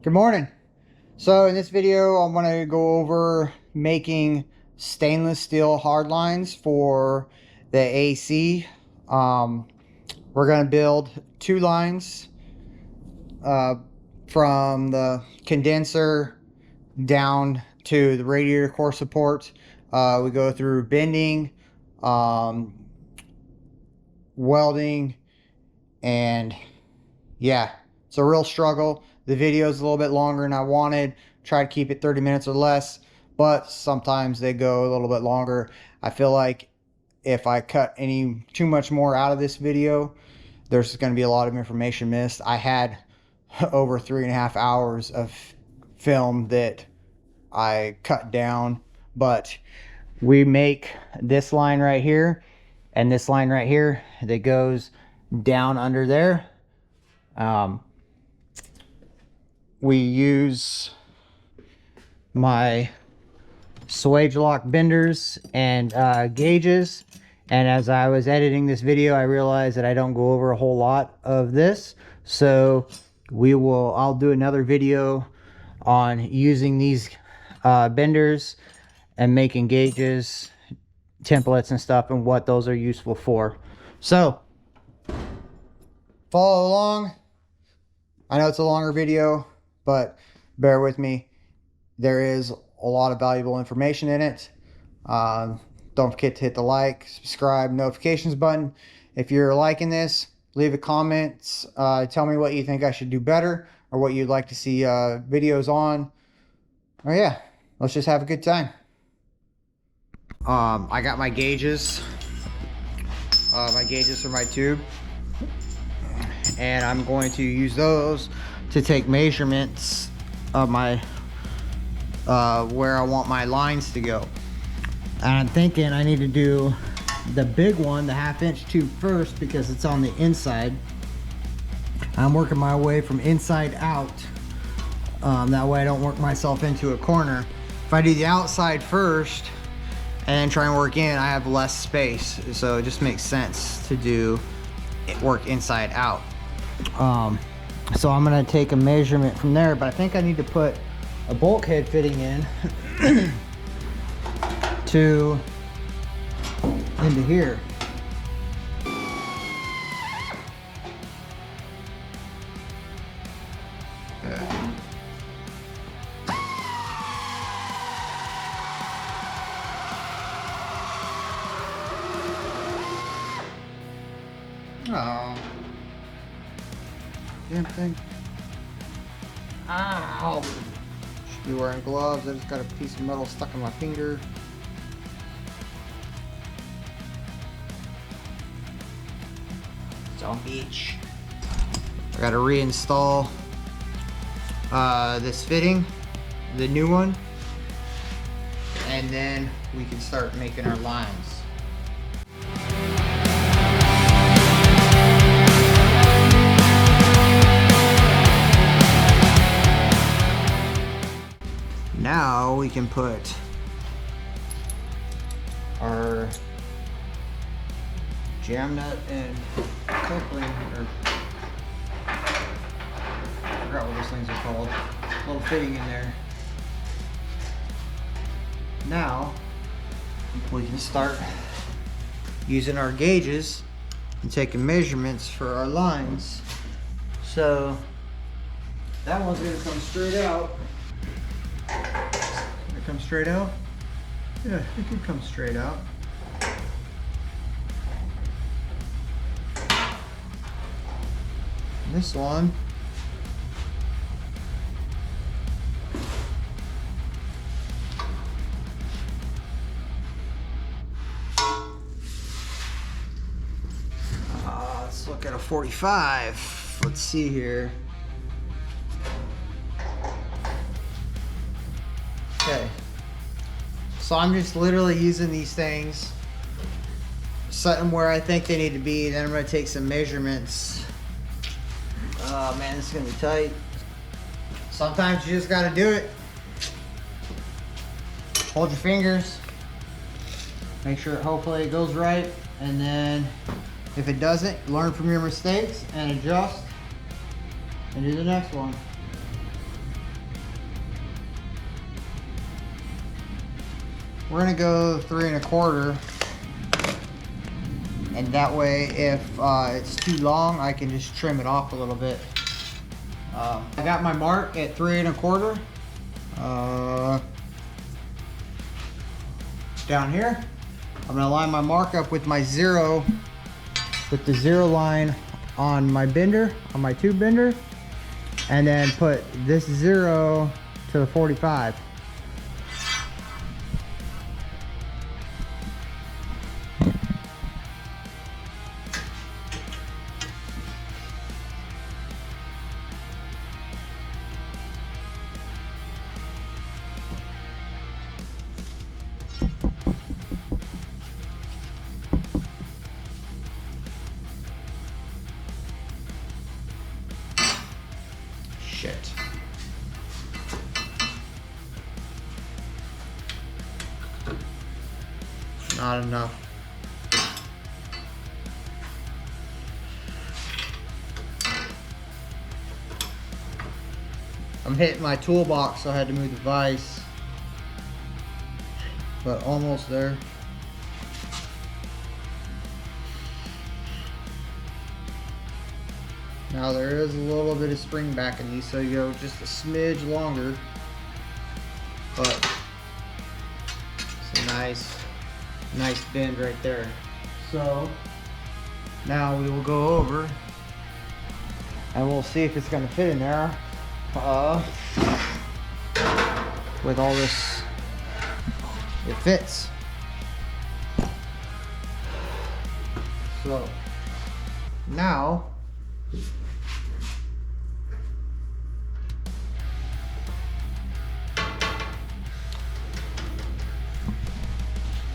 Good morning. So in this video, I'm going to go over making stainless steel hard lines for the AC. We're going to build two lines from the condenser down to the radiator core support. We go through bending, welding, and yeah, it's a real struggle. The video is a little bit longer than I wanted. Try to keep it 30 minutes or less, but sometimes they go a little bit longer. I feel like if I cut too much more out of this video, there's going to be a lot of information missed. I had over 3.5 hours of film that I cut down, but we make this line right here and this line right here that goes down under there. We use my swage lock benders and gauges, and as I was editing this video I realized that I don't go over a whole lot of this, so I'll do another video on using these benders and making gauges, templates and stuff, and what those are useful for. So follow along. I know it's a longer video, but bear with me. There is a lot of valuable information in it. Don't forget to hit the like, subscribe, notifications button. If you're liking this, leave a comment. Tell me what you think I should do better or what you'd like to see videos on. Oh yeah, let's just have a good time. I got my gauges. My gauges for my tube. And I'm going to use those to take measurements of my where I want my lines to go. And I'm thinking I need to do the big one, the 1/2 inch tube first, because it's on the inside. I'm working my way from inside out, that way I don't work myself into a corner. If I do the outside first and try and work in, I have less space, so it just makes sense to do work inside out. So I'm gonna take a measurement from there, but I think I need to put a bulkhead fitting in into here. Oh, damn thing. Ow. Should be wearing gloves. I just got a piece of metal stuck in my finger. Some bitch. I gotta reinstall this fitting, the new one, and then we can start making our lines. Now we can put our jam nut and coupling, or I forgot what those things are called, a little fitting in there. Now we can start using our gauges and taking measurements for our lines. So that one's going to come straight out. It comes straight out? Yeah, it could come straight out. This one, let's look at a 45. Let's see here. Okay, so I'm just literally using these things, setting them where I think they need to be, then I'm going to take some measurements. Oh man, this is going to be tight. Sometimes you just got to do it. Hold your fingers, make sure hopefully it goes right, and then if it doesn't, learn from your mistakes and adjust and do the next one. we're gonna go 3 1/4, and that way if it's too long, I can just trim it off a little bit. I got my mark at 3 1/4 down here. I'm gonna line my mark up with my 0, with the 0 line on my bender, on my tube bender, and then put this 0 to the 45. Shit. Not enough. I'm hitting my toolbox, so I had to move the vise. But almost there. Now there is a little bit of spring back in these, so you go just a smidge longer. But it's a nice bend right there. So now we will go over and we'll see if it's gonna fit in there with all this. It fits. So now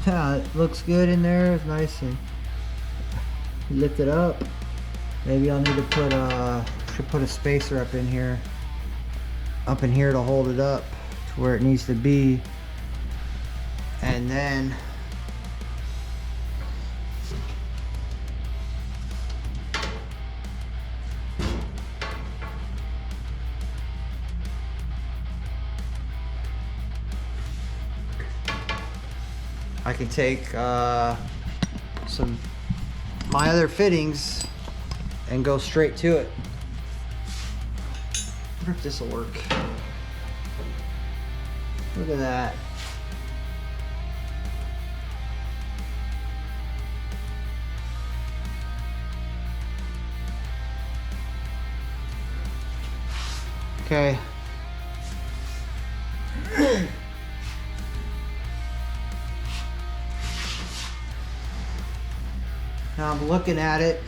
yeah, it looks good in there. It's nice and lift it up. Maybe I'll need to put should put a spacer up in here to hold it up to where it needs to be, and then I can take my other fittings and go straight to it. I wonder if this will work. Look at that. Okay. Now I'm looking at it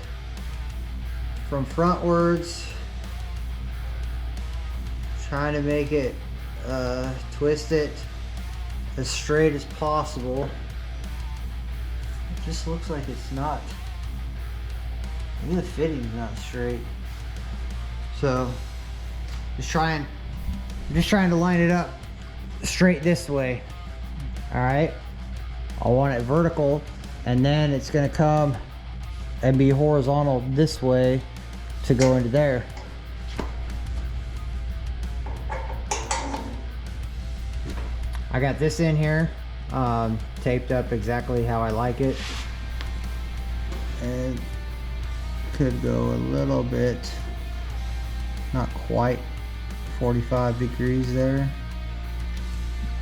from frontwards, trying to make it twist it as straight as possible. It just looks like it's not, maybe the fitting's not straight. So I'm just trying to line it up straight this way. All right, I want it vertical, and then it's gonna come and be horizontal this way to go into there. I got this in here taped up exactly how I like it, and could go a little bit, not quite 45 degrees there,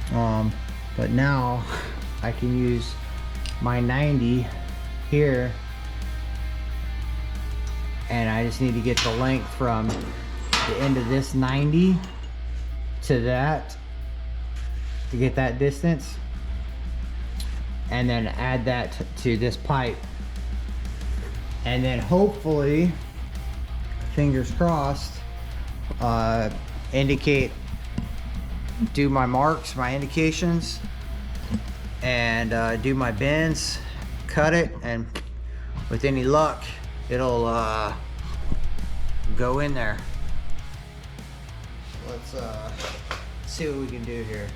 but now I can use my 90 here, and I just need to get the length from the end of this 90 to that, to get that distance, and then add that to this pipe, and then hopefully, fingers crossed, do my marks, my indications, and do my bends, cut it, and with any luck it'll go in there. Let's see what we can do here.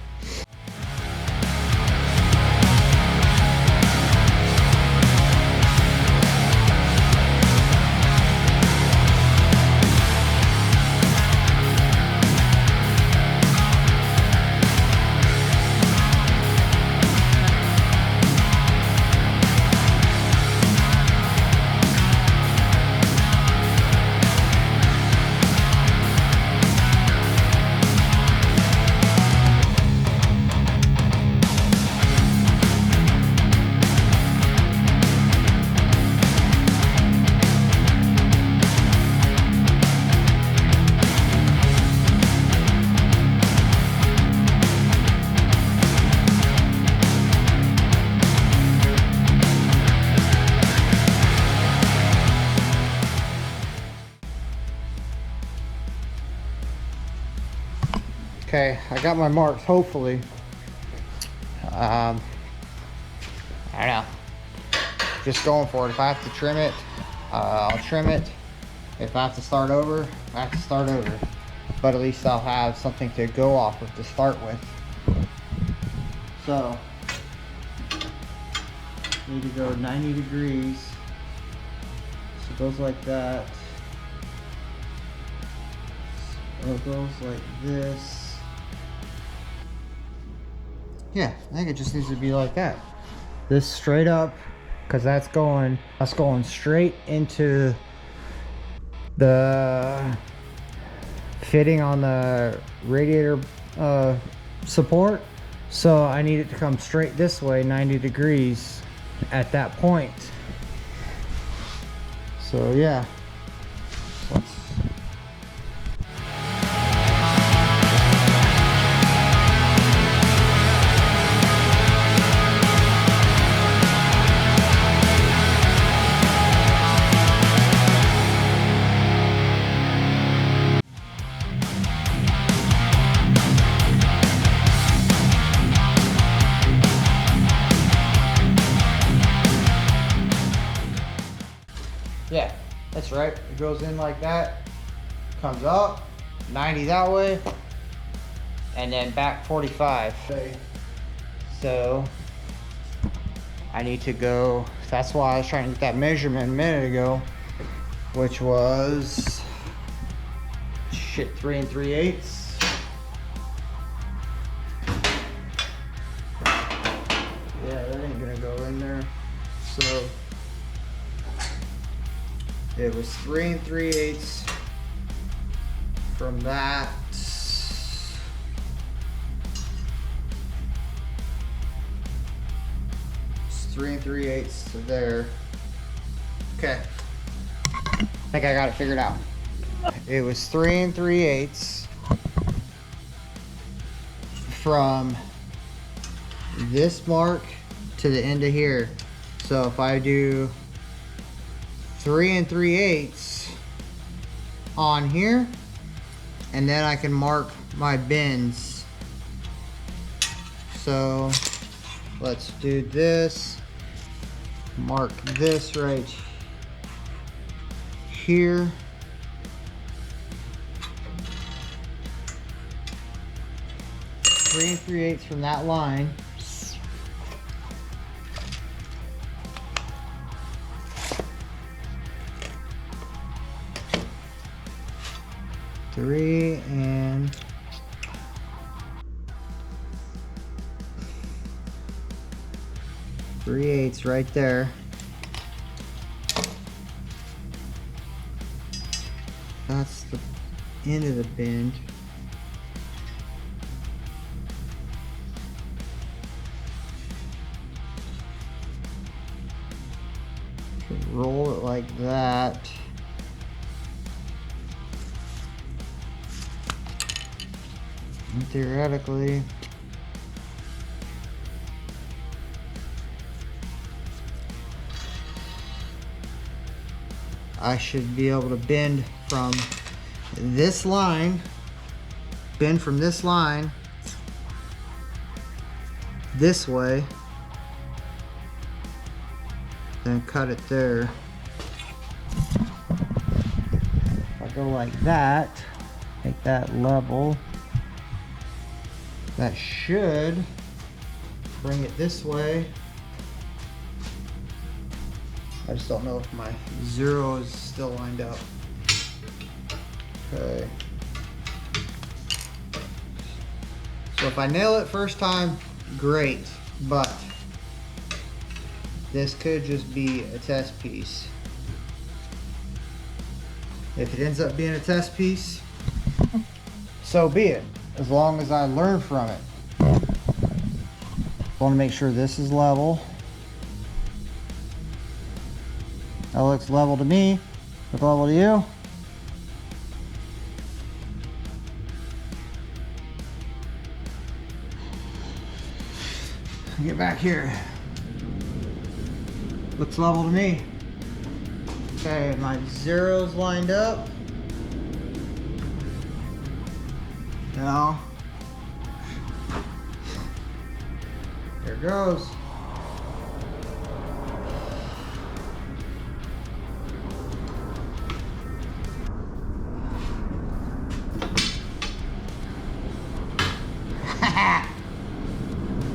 Okay, I got my marks, hopefully. I don't know. Just going for it. If I have to trim it, I'll trim it. If I have to start over, I have to start over. But at least I'll have something to go off of to start with. So, need to go 90 degrees. So it goes like that. So it goes like this. Yeah, I think it just needs to be like that. This straight up, because that's going straight into the fitting on the radiator support. So I need it to come straight this way, 90 degrees at that point. So yeah, let's yeah, that's right. It goes in like that, comes up, 90 that way, and then back 45. Okay. So I need to go, that's why I was trying to get that measurement a minute ago, which was, 3 3/8. Yeah, that ain't gonna go in there. So it was 3 3/8 from that. It's 3 3/8 to there. Okay. I think I got it figured out. It was 3 3/8 from this mark to the end of here. So if I do 3 3/8 on here, and then I can mark my bends. So let's do this, mark this right here. Three 3/8 from that line. Three and three-eighths right there. That's the end of the bend. Roll it like that. And theoretically, I should be able to bend from this line, this way, then cut it there. If I go like that, make that level, that should bring it this way. I just don't know if my zero is still lined up. Okay. So if I nail it first time, great, but this could just be a test piece. If it ends up being a test piece, so be it, as long as I learn from it. I want to make sure this is level. That looks level to me. Look level to you. Get back here. Looks level to me. Okay, my zero's lined up. Now, goes.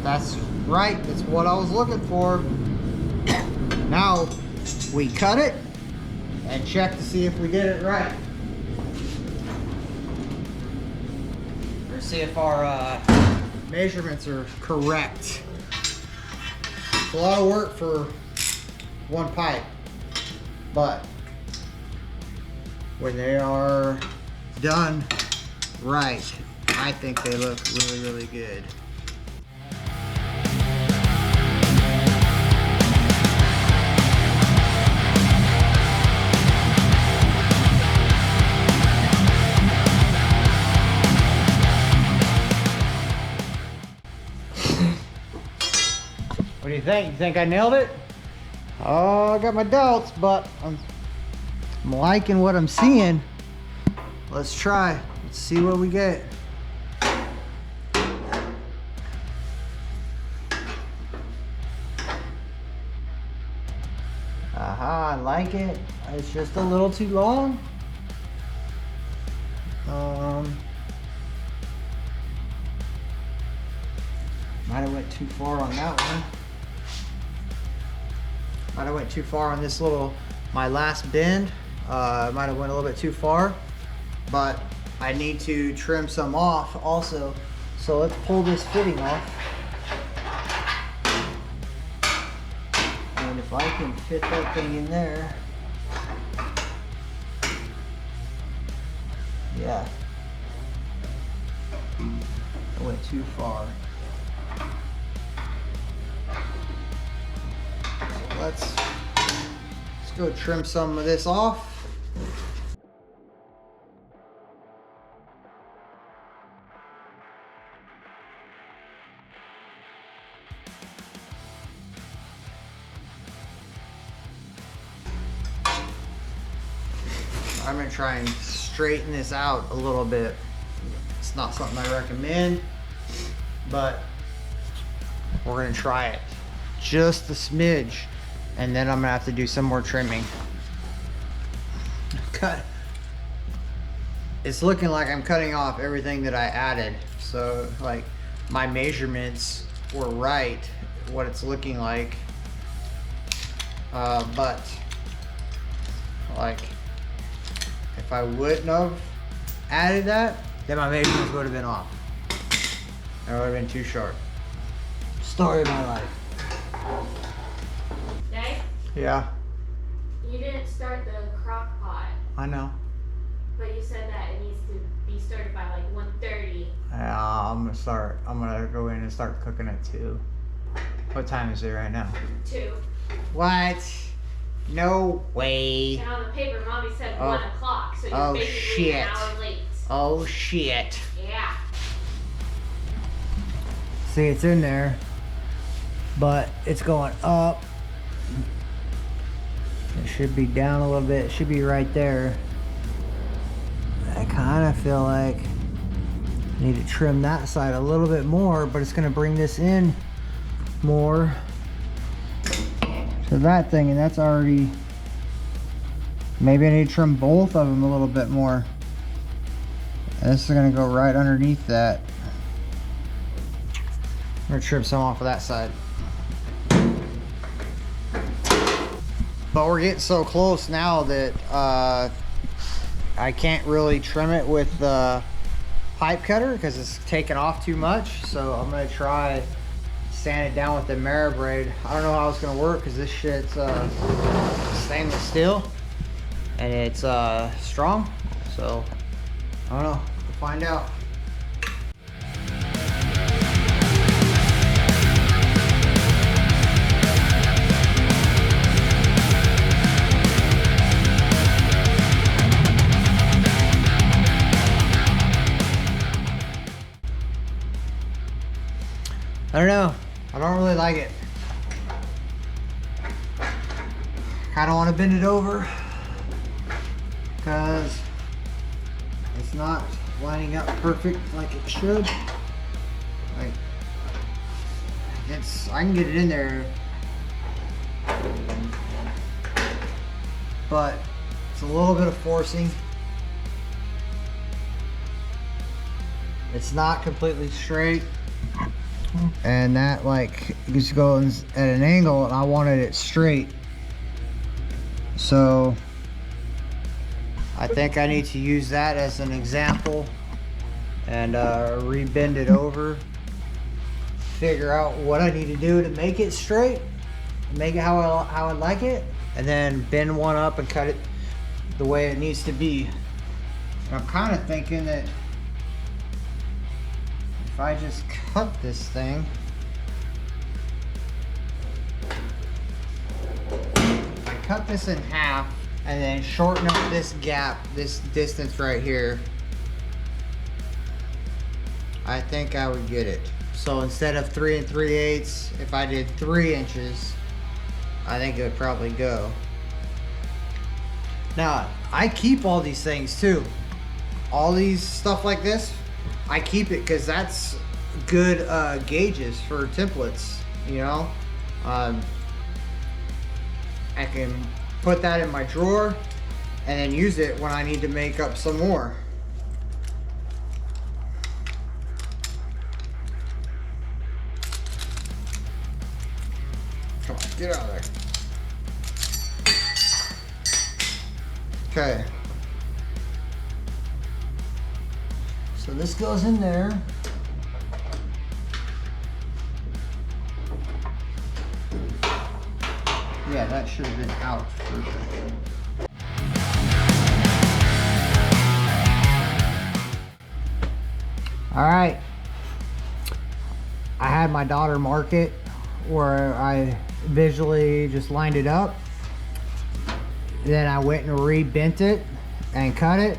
That's right, that's what I was looking for. Now we cut it and check to see if we did it right. Or see if our measurements are correct. It's a lot of work for one pipe, but when they are done right, I think they look really, really good. What do you think? You think I nailed it? Oh, I got my doubts, but I'm liking what I'm seeing. Let's try. Let's see what we get. Aha, I like it. It's just a little too long. Might have went too far on that one. Might have went too far on this little, my last bend. Might have went a little bit too far, but I need to trim some off also. So let's pull this fitting off. And if I can fit that thing in there. Yeah. I went too far. Let's go trim some of this off. I'm gonna try and straighten this out a little bit. It's not something I recommend, but we're gonna try it. Just a smidge. And then I'm gonna have to do some more trimming. Cut. It's looking like I'm cutting off everything that I added. So like my measurements were right, what it's looking like. But like if I wouldn't have added that, then my measurements would have been off. It would have been too short. Story of my life. Yeah. You didn't start the crock pot. I know. But you said that it needs to be started by like 1:30. Yeah, I'm gonna go in and start cooking at 2. What time is it right now? 2. What? No way. And on the paper, Mommy said 1 o'clock, so you're basically shit. an hour late. Oh shit. Yeah. See, it's in there, but it's going up. It should be down a little bit. It should be right there. I kind of feel like I need to trim that side a little bit more, but it's going to bring this in more to that thing, and that's already, maybe I need to trim both of them a little bit more. And this is going to go right underneath that. I'm going to trim some off of that side. But we're getting so close now that I can't really trim it with the pipe cutter because it's taking off too much. So I'm gonna try sand it down with the Marabraid. I don't know how it's gonna work because this shit's stainless steel and it's strong. So I don't know. We'll find out. I don't know. I don't really like it. Kind of want to bend it over because it's not lining up perfect like it should. Like, I can get it in there, but it's a little bit of forcing. It's not completely straight, and that like just goes at an angle, and I wanted it straight. So I think I need to use that as an example and rebend it over, figure out what I need to do to make it straight, make it how I like it, and then bend one up and cut it the way it needs to be. And I'm kind of thinking that if I just cut this thing, I cut this in half and then shorten up this gap, this distance right here, I think I would get it. So instead of 3 3/8, if I did 3 inches, I think it would probably go. Now, I keep all these things too. All these stuff like this, I keep it because that's good gauges for templates, you know. I can put that in my drawer and then use it when I need to make up some more. Come on, get out of there. Okay. So this goes in there. Yeah, that should have been out first. All right. I had my daughter mark it where I visually just lined it up. Then I went and re-bent it and cut it,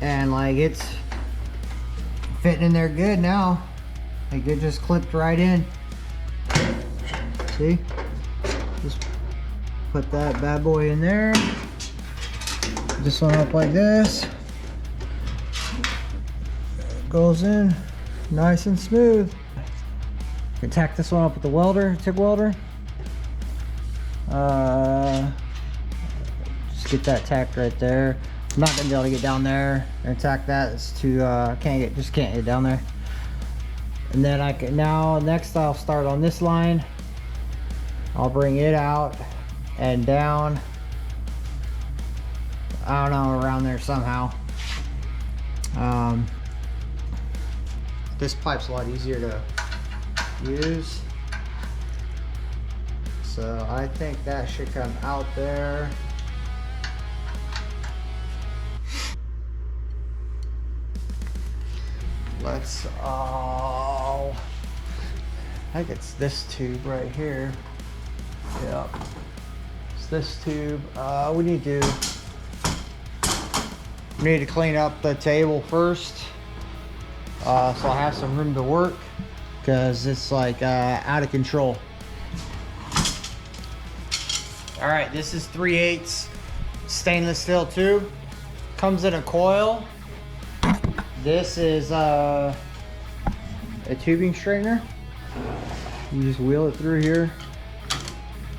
and like it's fitting in there good now. Like it just clipped right in. See? Just put that bad boy in there. This one up like this. Goes in nice and smooth. You can tack this one up with the welder, TIG welder. Just get that tacked right there. I'm not gonna be able to get down there and tack that. It's too can't get down there. And then I can next I'll start on this line. I'll bring it out and down. I don't know, around there somehow. This pipe's a lot easier to use. So I think that should come out there. Let's, I think it's this tube right here. Yep. It's this tube. We need to clean up the table first. So I have some room to work because it's like out of control. All right, this is 3/8 stainless steel tube. Comes in a coil. This is a tubing straightener. You just wheel it through here,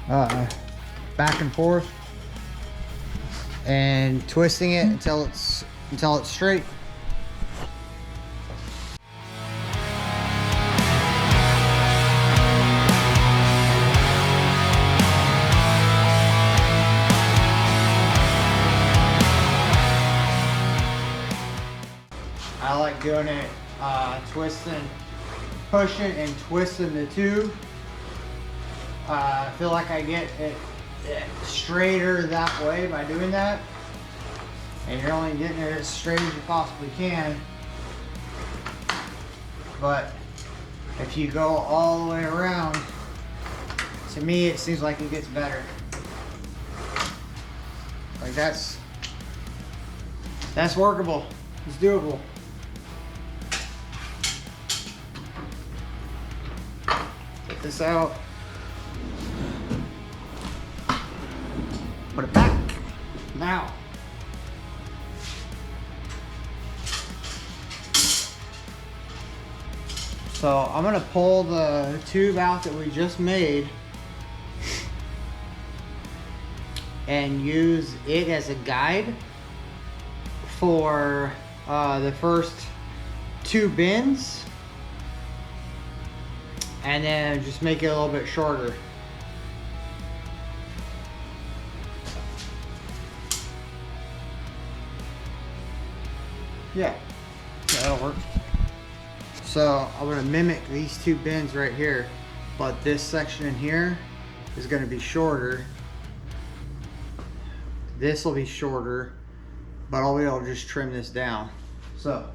back and forth, and twisting it until it's straight. I like doing it, pushing and twisting the tube. I feel like I get it straighter that way by doing that. And you're only getting it as straight as you possibly can. But if you go all the way around, to me it seems like it gets better. Like that's workable. It's doable. Get this out. Put it back. Now. So I'm gonna pull the tube out that we just made and use it as a guide for the first 2 bends, and then just make it a little bit shorter. Yeah, that'll work. So I'm gonna mimic these 2 bends right here, but this section in here is gonna be shorter. This will be shorter, but I'll be able to just trim this down. So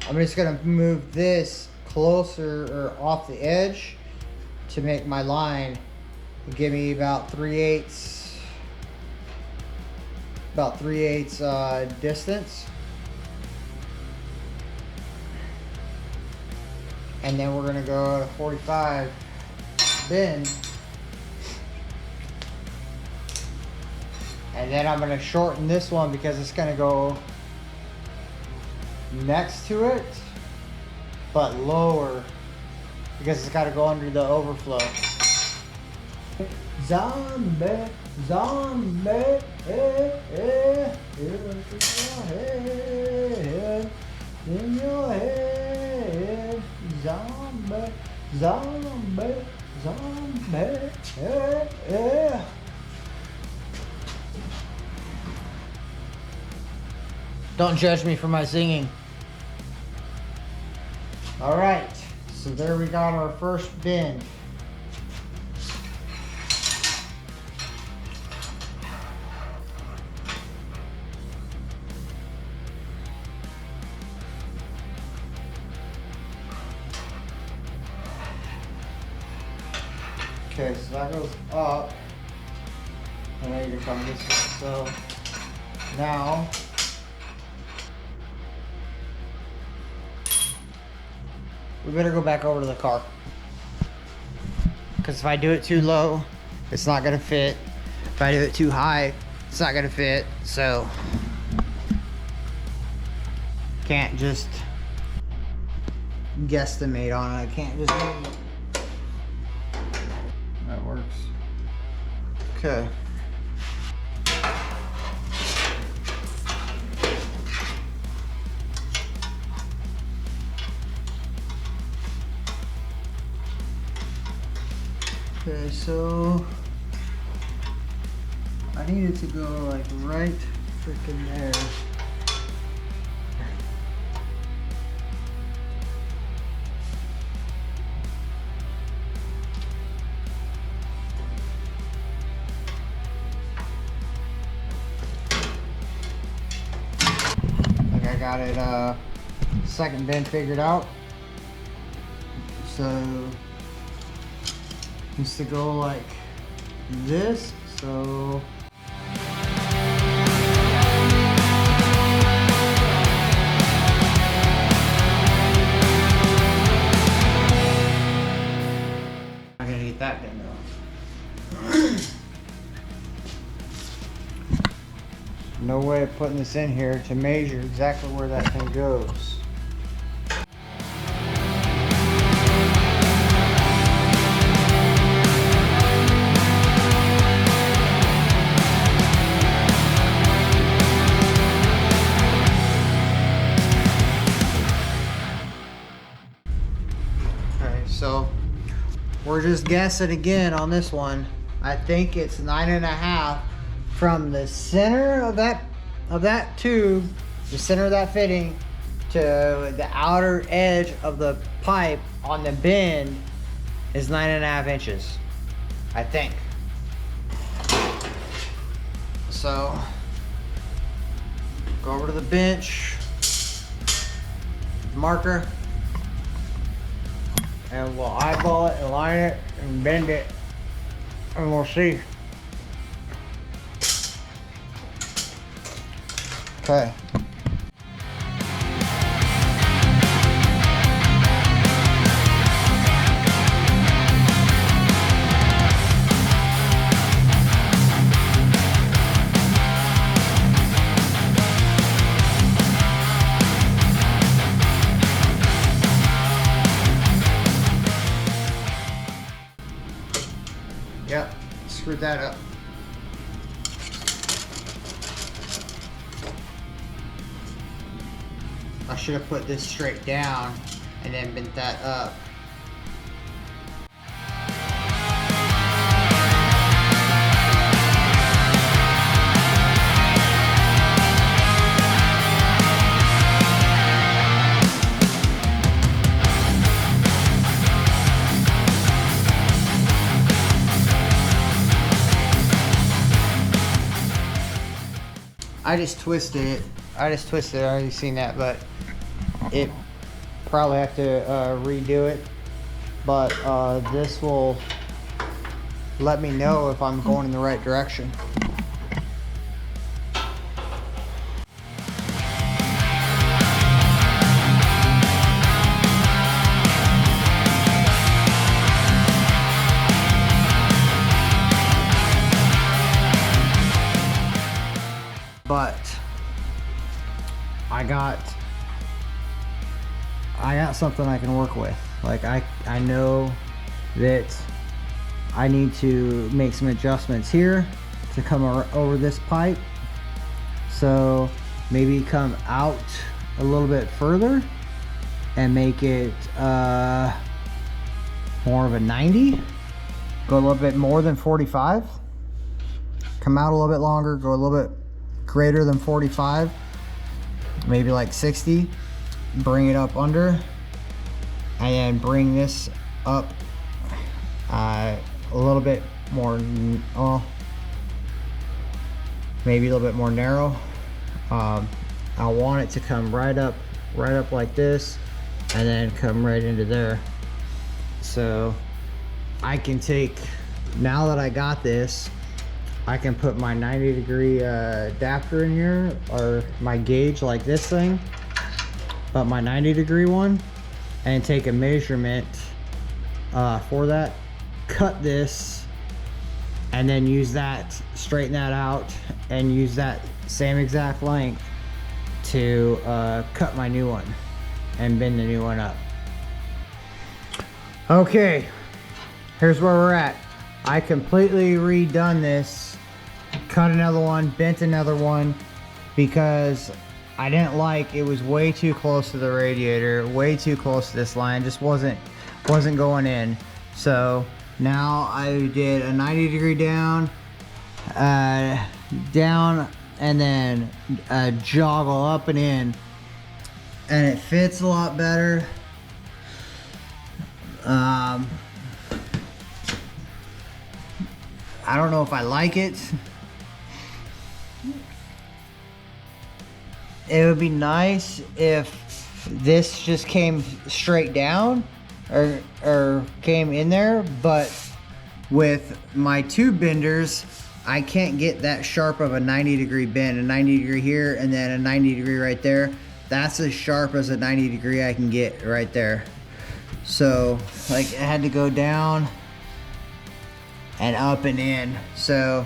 I'm just gonna move this closer or off the edge to make my line give me about 3/8 distance. And then we're gonna go to 45 bend. And then I'm gonna shorten this one because it's gonna go next to it, but lower because it's gotta go under the overflow. Zombie, zombie, in your head, zombie, zombie, zombie, Don't judge me for my singing. All right, so there we got our first bend. Okay, so that goes up, and then you come this way. So now we better go back over to the car, because if I do it too low, it's not gonna fit. If I do it too high, it's not gonna fit. So can't just guesstimate on it. I can't just. That works. Okay. Okay, so I need it to go like right freaking there. Like I got it second bend figured out. So needs to go like this, so I'm gonna get that bend off. No way of putting this in here to measure exactly where that thing goes. So we're just guessing again on this one. I think it's 9.5 from the center of that tube, the center of that fitting, to the outer edge of the pipe on the bend is 9.5 inches, I think. So go over to the bench, marker, and we'll eyeball it and line it and bend it, and we'll see. Okay. screwed that up. I should have put this straight down and then bent that up. I just twisted it. I already seen that, but it probably have to redo it. But this will let me know if I'm going in the right direction. But I got something I can work with. Like I know that I need to make some adjustments here to come over this pipe. So maybe come out a little bit further and make it more of a 90. Go a little bit more than 45. Come out a little bit longer, go a little bit greater than 45, maybe like 60. Bring it up under, and then bring this up a little bit more, maybe a little bit more narrow. I want it to come right up like this, and then come right into there. So I can take, now that I got this, I can put my 90-degree adapter in here, or my gauge like this thing, but my 90-degree one, and take a measurement for that, cut this, and then use that, straighten that out, and use that same exact length to cut my new one and bend the new one up. Okay, here's where we're at. I completely redone this, cut another one, bent another one, because I didn't like, it was way too close to the radiator, way too close to this line, just wasn't going in. So now I did a 90-degree down, and then a joggle up and in, and it fits a lot better. I don't know if I like it. It would be nice if this just came straight down or came in there, but with my tube benders, I can't get that sharp of a 90-degree bend. A 90-degree here and then a 90-degree right there. That's as sharp as a 90-degree I can get right there. So like I had to go down and up and in. So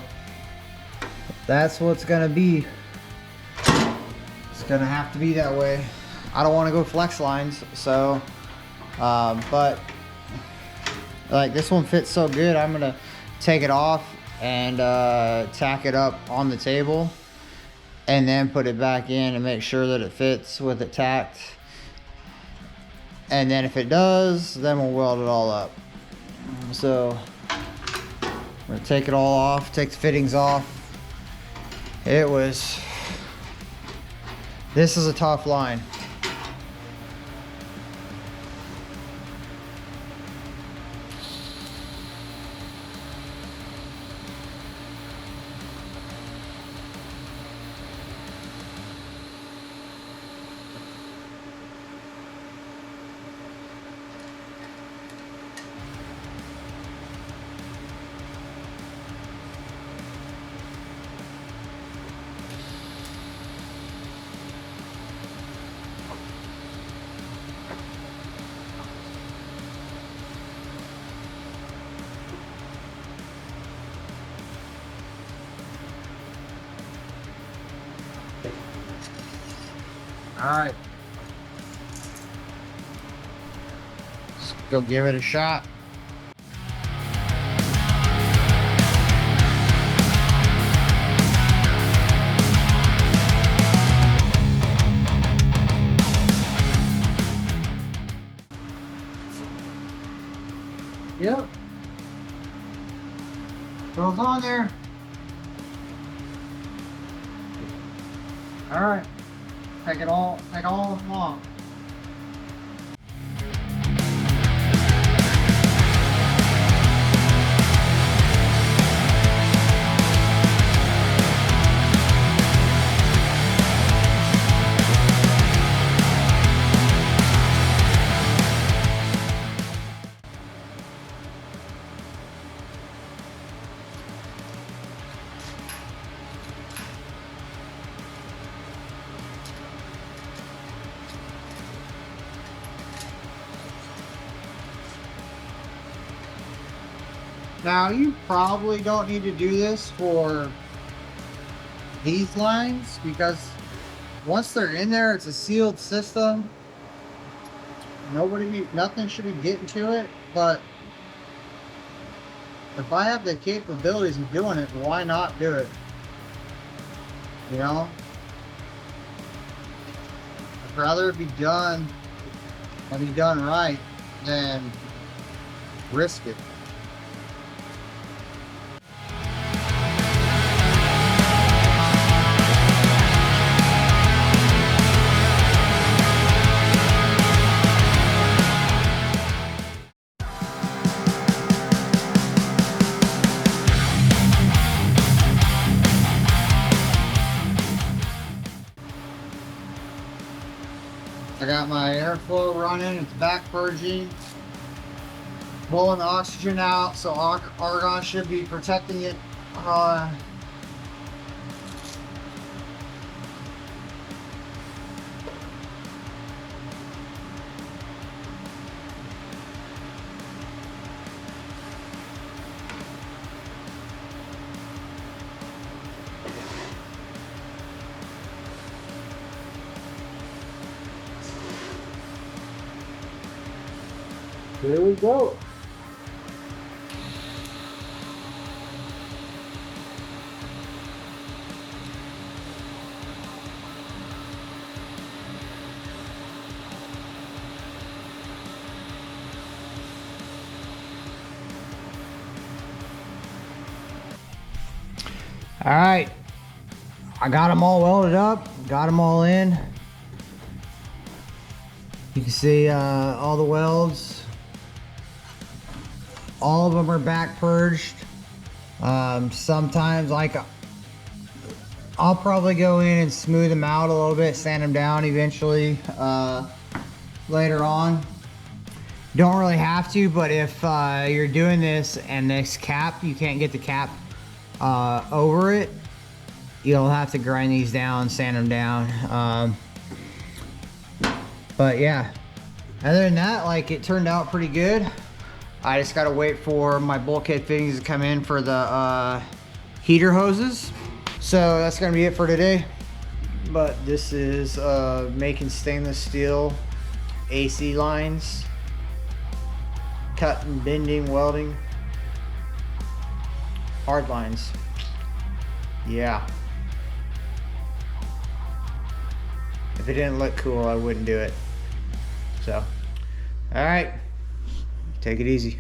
that's what's gonna be. It's gonna have to be that way. I don't want to go flex lines, so but like this one fits so good, I'm gonna take it off and tack it up on the table, and then put it back in and make sure that it fits with it tacked. And then if it does, then we'll weld it all up. So we're gonna take it all off, take the fittings off. This is a tough line. All right, let's go give it a shot. Yep. Goes on there. All right. Take all along. Now, you probably don't need to do this for these lines because once they're in there, it's a sealed system. Nothing should be getting to it. But if I have the capabilities of doing it, why not do it? You know? I'd rather it be done and be done right than risk it. I got my airflow running, it's back purging, pulling the oxygen out, so argon should be protecting it. Here we go. All right, I got them all welded up, got them all in. You can see all the welds. All of them are back purged. Sometimes, like, I'll probably go in and smooth them out a little bit, sand them down eventually later on. Don't really have to, but if you're doing this and this cap, you can't get the cap over it, you'll have to grind these down, sand them down. But yeah, other than that, like, it turned out pretty good. I just gotta wait for my bulkhead fittings to come in for the heater hoses. So that's gonna be it for today. But this is making stainless steel AC lines, cutting, bending, welding, hard lines. Yeah. If it didn't look cool, I wouldn't do it. So, all right. Take it easy.